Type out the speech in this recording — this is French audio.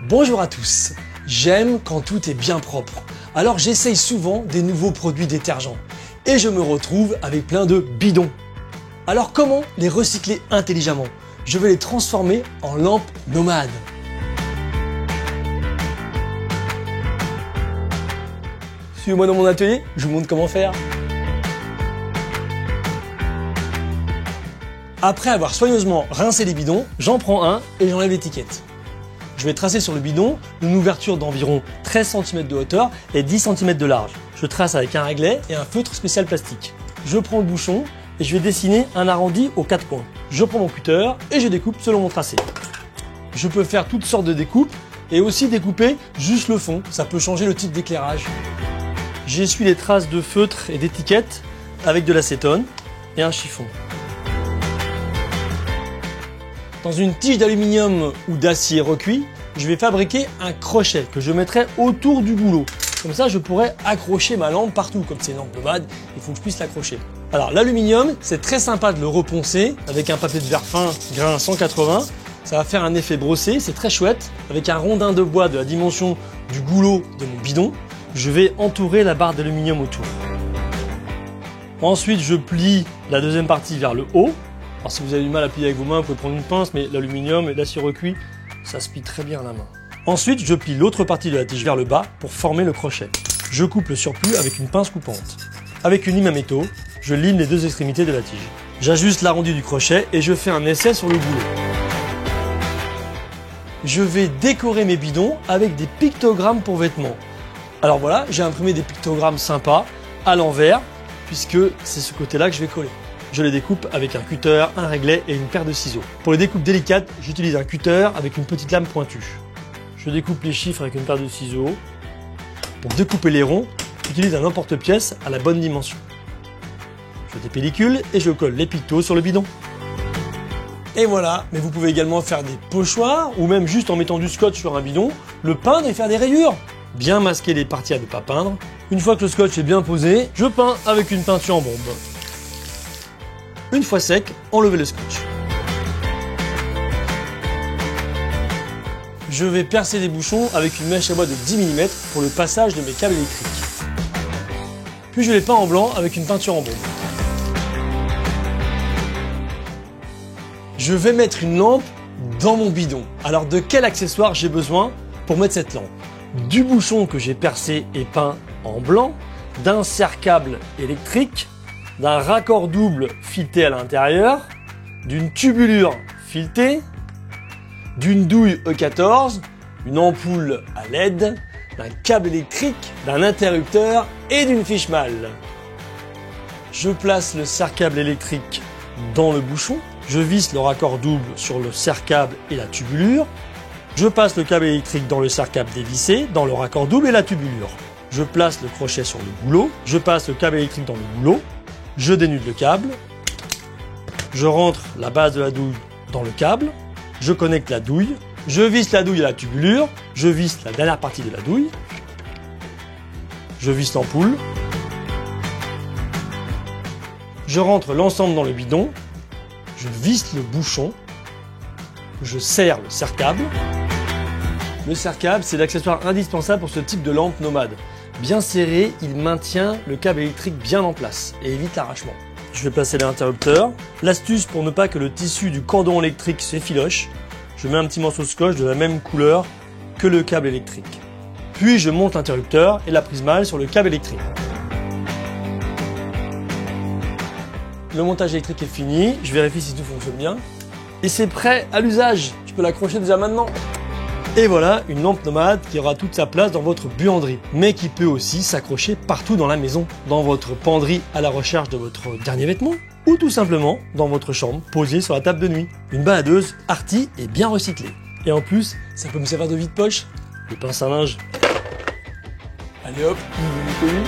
Bonjour à tous. J'aime quand tout est bien propre. Alors j'essaye souvent des nouveaux produits détergents. Et je me retrouve avec plein de bidons. Alors comment les recycler intelligemment? Je vais les transformer en lampes nomades. Suivez-moi dans mon atelier, je vous montre comment faire. Après avoir soigneusement rincé les bidons, j'en prends un et j'enlève l'étiquette. Je vais tracer sur le bidon une ouverture d'environ 13 cm de hauteur et 10 cm de large. Je trace avec un raglet et un feutre spécial plastique. Je prends le bouchon et je vais dessiner un arrondi aux 4 coins. Je prends mon cutter et je découpe selon mon tracé. Je peux faire toutes sortes de découpes et aussi découper juste le fond, ça peut changer le type d'éclairage. J'essuie les traces de feutre et d'étiquette avec de l'acétone et un chiffon. Dans une tige d'aluminium ou d'acier recuit, je vais fabriquer un crochet que je mettrai autour du goulot. Comme ça, je pourrais accrocher ma lampe partout. Comme c'est une lampe nomade, il faut que je puisse l'accrocher. Alors l'aluminium, c'est très sympa de le reponcer avec un papier de verre fin grain 180. Ça va faire un effet brossé, c'est très chouette. Avec un rondin de bois de la dimension du goulot de mon bidon, je vais entourer la barre d'aluminium autour. Ensuite, je plie la deuxième partie vers le haut. Alors si vous avez du mal à plier avec vos mains, vous pouvez prendre une pince, mais l'aluminium et l'acier recuit, ça se plie très bien à la main. Ensuite, je plie l'autre partie de la tige vers le bas pour former le crochet. Je coupe le surplus avec une pince coupante. Avec une lime à métaux, je lime les deux extrémités de la tige. J'ajuste l'arrondi du crochet et je fais un essai sur le goulot. Je vais décorer mes bidons avec des pictogrammes pour vêtements. Alors voilà, j'ai imprimé des pictogrammes sympas à l'envers, puisque c'est ce côté-là que je vais coller. Je les découpe avec un cutter, un raglet et une paire de ciseaux. Pour les découpes délicates, j'utilise un cutter avec une petite lame pointue. Je découpe les chiffres avec une paire de ciseaux. Pour découper les ronds, j'utilise un emporte-pièce à la bonne dimension. Je dépellicule et je colle les pictos sur le bidon. Et voilà, mais vous pouvez également faire des pochoirs ou même juste en mettant du scotch sur un bidon, le peindre et faire des rayures. Bien masquer les parties à ne pas peindre. Une fois que le scotch est bien posé, je peins avec une peinture en bombe. Une fois sec, enlevez le scotch. Je vais percer les bouchons avec une mèche à bois de 10 mm pour le passage de mes câbles électriques. Puis je les peins en blanc avec une peinture en bombe. Je vais mettre une lampe dans mon bidon. Alors de quel accessoire j'ai besoin pour mettre cette lampe? Du bouchon que j'ai percé et peint en blanc, d'un serre-câble électrique, d'un raccord double fileté à l'intérieur, d'une tubulure filetée, d'une douille E14, une ampoule à LED, d'un câble électrique, d'un interrupteur et d'une fiche malle. Je place le serre-câble électrique dans le bouchon, je visse le raccord double sur le serre-câble et la tubulure, je passe le câble électrique dans le serre-câble dévissé, dans le raccord double et la tubulure. Je place le crochet sur le goulot, je passe le câble électrique dans le goulot, je dénude le câble, je rentre la base de la douille dans le câble, je connecte la douille, je visse la douille à la tubulure, je visse la dernière partie de la douille, je visse l'ampoule, je rentre l'ensemble dans le bidon, je visse le bouchon, je serre le serre-câble. Le serre-câble, c'est l'accessoire indispensable pour ce type de lampe nomade. Bien serré, il maintient le câble électrique bien en place et évite l'arrachement. Je vais placer l'interrupteur. L'astuce pour ne pas que le tissu du cordon électrique s'effiloche, je mets un petit morceau de scotch de la même couleur que le câble électrique. Puis je monte l'interrupteur et la prise malle sur le câble électrique. Le montage électrique est fini, je vérifie si tout fonctionne bien. Et c'est prêt à l'usage, je peux l'accrocher déjà maintenant. Et voilà une lampe nomade qui aura toute sa place dans votre buanderie, mais qui peut aussi s'accrocher partout dans la maison, dans votre penderie à la recherche de votre dernier vêtement, ou tout simplement dans votre chambre, posée sur la table de nuit. Une baladeuse arty et bien recyclée. Et en plus, ça peut me servir de vide-poche, de pince à linge. Allez hop, vous m'avez connu.